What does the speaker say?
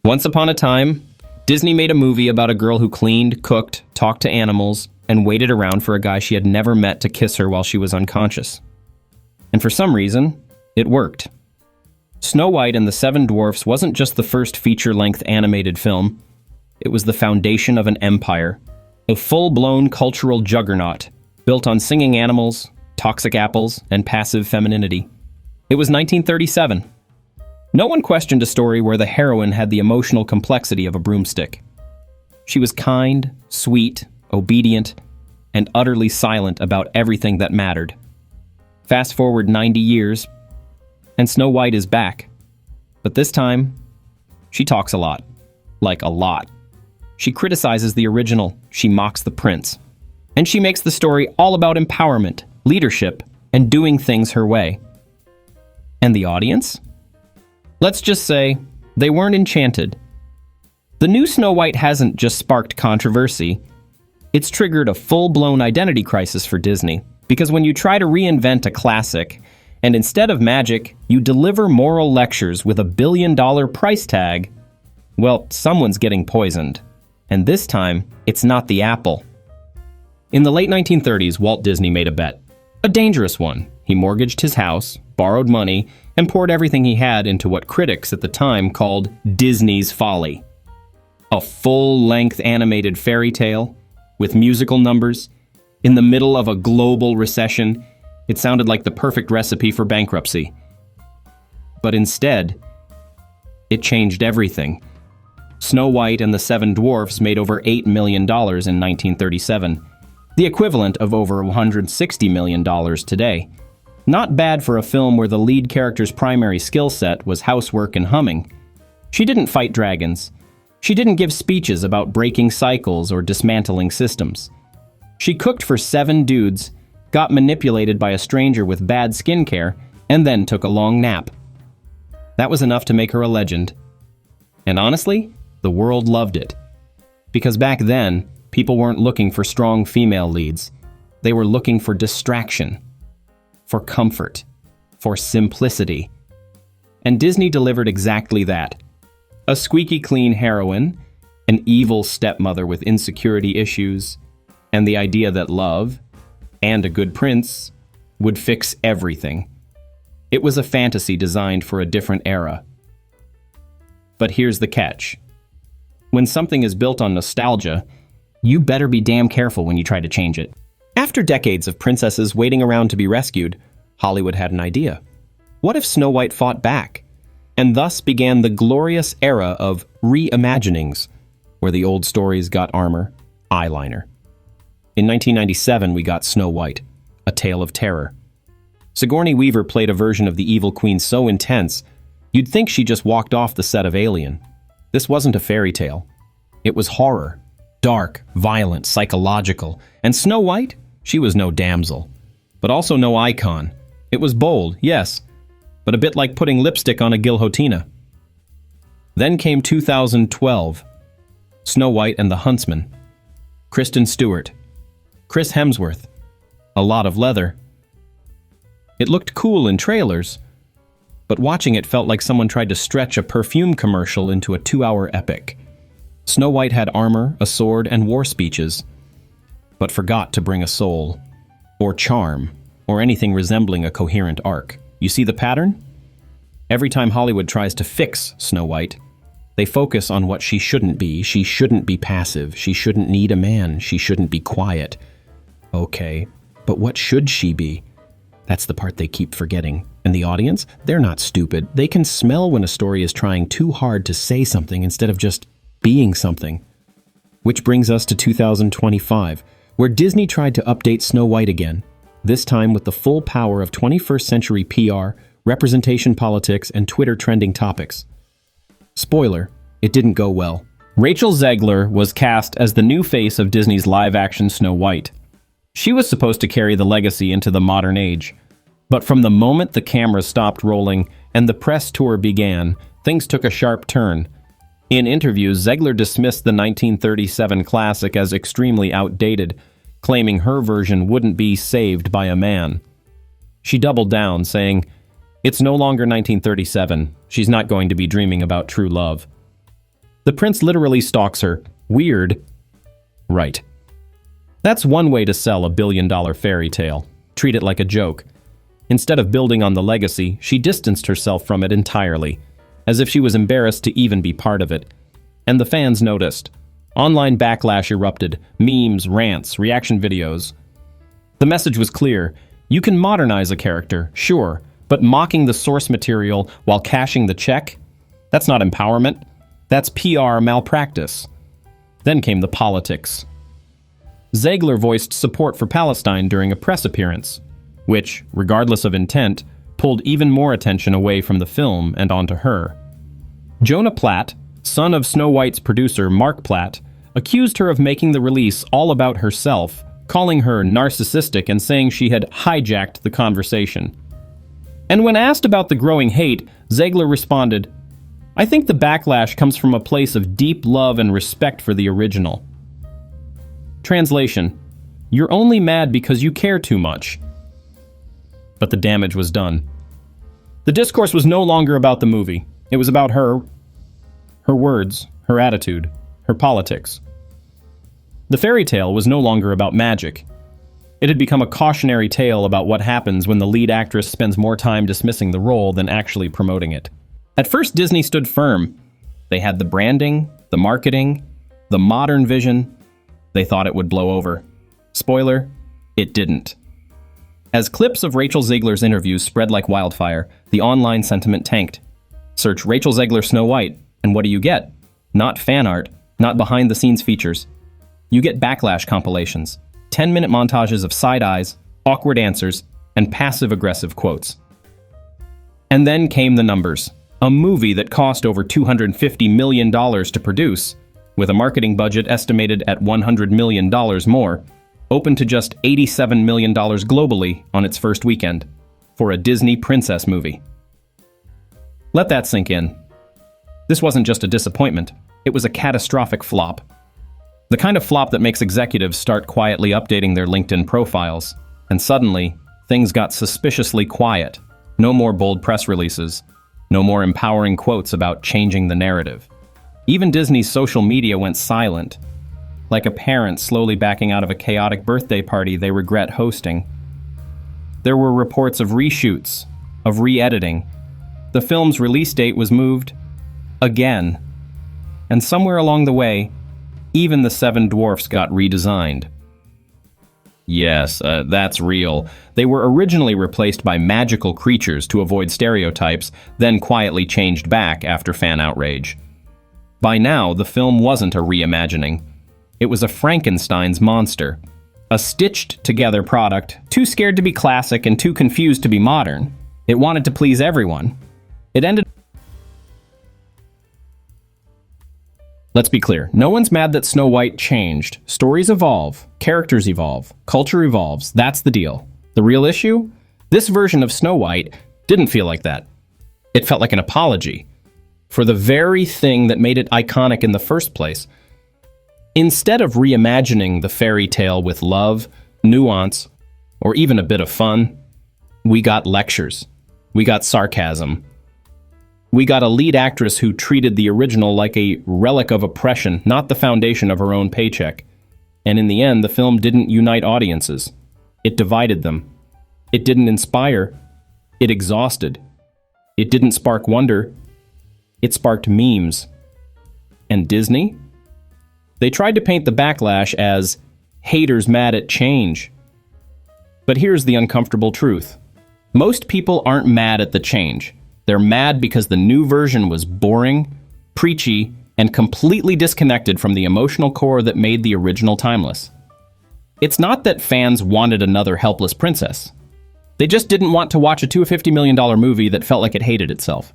Once upon a time, Disney made a movie about a girl who cleaned, cooked, talked to animals, and waited around for a guy she had never met to kiss her while she was unconscious. And for some reason, it worked. Snow White and the Seven Dwarfs wasn't just the first feature-length animated film. It was the foundation of an empire, a full-blown cultural juggernaut built on singing animals, toxic apples, and passive femininity. It was 1937. No one questioned a story where the heroine had the emotional complexity of a broomstick. She was kind, sweet, obedient, and utterly silent about everything that mattered. Fast forward 90 years, and Snow White is back. But this time, she talks a lot. Like a lot. She criticizes the original, she mocks the prince. And she makes the story all about empowerment, leadership, and doing things her way. And the audience? Let's just say, they weren't enchanted. The new Snow White hasn't just sparked controversy, it's triggered a full-blown identity crisis for Disney. Because when you try to reinvent a classic, and instead of magic, you deliver moral lectures with $1 billion price tag, well, someone's getting poisoned. And this time, it's not the apple. In the late 1930s, Walt Disney made a bet. A dangerous one. He mortgaged his house, borrowed money, and poured everything he had into what critics at the time called Disney's Folly. A full-length animated fairy tale with musical numbers. In the middle of a global recession, it sounded like the perfect recipe for bankruptcy. But instead, it changed everything. Snow White and the Seven Dwarfs made over $8 million in 1937, the equivalent of over $160 million today. Not bad for a film where the lead character's primary skill set was housework and humming. She didn't fight dragons. She didn't give speeches about breaking cycles or dismantling systems. She cooked for 7 dudes, got manipulated by a stranger with bad skincare, and then took a long nap. That was enough to make her a legend. And honestly, the world loved it. Because back then, people weren't looking for strong female leads. They were looking for distraction, for comfort, for simplicity. And Disney delivered exactly that. A squeaky clean heroine, an evil stepmother with insecurity issues, and the idea that love, and a good prince, would fix everything. It was a fantasy designed for a different era. But here's the catch. When something is built on nostalgia, you better be damn careful when you try to change it. After decades of princesses waiting around to be rescued, Hollywood had an idea. What if Snow White fought back? And thus began the glorious era of reimaginings, where the old stories got armor, eyeliner. In 1997, we got Snow White, A Tale of Terror. Sigourney Weaver played a version of the evil queen so intense, you'd think she just walked off the set of Alien. This wasn't a fairy tale. It was horror. Dark, violent, psychological. And Snow White? She was no damsel. But also no icon. It was bold, yes, but a bit like putting lipstick on a guillotine. Then came 2012. Snow White and the Huntsman. Kristen Stewart. Chris Hemsworth. A lot of leather. It looked cool in trailers, but watching it felt like someone tried to stretch a perfume commercial into a 2-hour epic. Snow White had armor, a sword, and war speeches, but forgot to bring a soul, or charm, or anything resembling a coherent arc. You see the pattern? Every time Hollywood tries to fix Snow White, they focus on what she shouldn't be. She shouldn't be passive. She shouldn't need a man. She shouldn't be quiet. Okay, but what should she be? That's the part they keep forgetting. And the audience? They're not stupid. They can smell when a story is trying too hard to say something instead of just being something. Which brings us to 2025, where Disney tried to update Snow White again, this time with the full power of 21st century PR, representation politics, and Twitter trending topics. Spoiler, it didn't go well. Rachel Zegler was cast as the new face of Disney's live-action Snow White. She was supposed to carry the legacy into the modern age. But from the moment the camera stopped rolling and the press tour began, things took a sharp turn. In interviews, Zegler dismissed the 1937 classic as extremely outdated, claiming her version wouldn't be saved by a man. She doubled down, saying, "It's no longer 1937. She's not going to be dreaming about true love." The prince literally stalks her. Weird. Right. That's one way to sell a billion-dollar fairy tale. Treat it like a joke. Instead of building on the legacy, she distanced herself from it entirely, as if she was embarrassed to even be part of it. And the fans noticed. Online backlash erupted, memes, rants, reaction videos. The message was clear. You can modernize a character, sure, but mocking the source material while cashing the check? That's not empowerment. That's PR malpractice. Then came the politics. Zegler voiced support for Palestine during a press appearance, which, regardless of intent, pulled even more attention away from the film and onto her. Jonah Platt, son of Snow White's producer Mark Platt, accused her of making the release all about herself, calling her narcissistic and saying she had hijacked the conversation. And when asked about the growing hate, Zegler responded, "I think the backlash comes from a place of deep love and respect for the original." Translation: You're only mad because you care too much. But the damage was done. The discourse was no longer about the movie. It was about her words, her attitude, her politics. The fairy tale was no longer about magic. It had become a cautionary tale about what happens when the lead actress spends more time dismissing the role than actually promoting it. At first, Disney stood firm. They had the branding, the marketing, the modern vision. They thought it would blow over. Spoiler, it didn't. As clips of Rachel Zegler's interviews spread like wildfire, the online sentiment tanked. Search Rachel Zegler Snow White, and what do you get? Not fan art, not behind-the-scenes features. You get backlash compilations, 10-minute montages of side eyes, awkward answers, and passive-aggressive quotes. And then came the numbers. A movie that cost over $250 million to produce, with a marketing budget estimated at $100 million more, opened to just $87 million globally on its first weekend, for a Disney princess movie. Let that sink in. This wasn't just a disappointment, it was a catastrophic flop. The kind of flop that makes executives start quietly updating their LinkedIn profiles, and suddenly, things got suspiciously quiet. No more bold press releases, no more empowering quotes about changing the narrative. Even Disney's social media went silent, like a parent slowly backing out of a chaotic birthday party they regret hosting. There were reports of reshoots, of re-editing. The film's release date was moved again. And somewhere along the way, even the Seven Dwarfs got redesigned. Yes, that's real. They were originally replaced by magical creatures to avoid stereotypes, then quietly changed back after fan outrage. By now, the film wasn't a reimagining. It was a Frankenstein's monster. A stitched-together product, too scared to be classic and too confused to be modern. It wanted to please everyone. It ended... Let's be clear, no one's mad that Snow White changed. Stories evolve, characters evolve, culture evolves, that's the deal. The real issue? This version of Snow White didn't feel like that. It felt like an apology for the very thing that made it iconic in the first place. Instead of reimagining the fairy tale with love, nuance, or even a bit of fun, we got lectures. We got sarcasm. We got a lead actress who treated the original like a relic of oppression, not the foundation of her own paycheck. And in the end, the film didn't unite audiences. It divided them. It didn't inspire. It exhausted. It didn't spark wonder. It sparked memes. And Disney? They tried to paint the backlash as haters mad at change. But here's the uncomfortable truth. Most people aren't mad at the change. They're mad because the new version was boring, preachy, and completely disconnected from the emotional core that made the original timeless. It's not that fans wanted another helpless princess. They just didn't want to watch a $250 million movie that felt like it hated itself.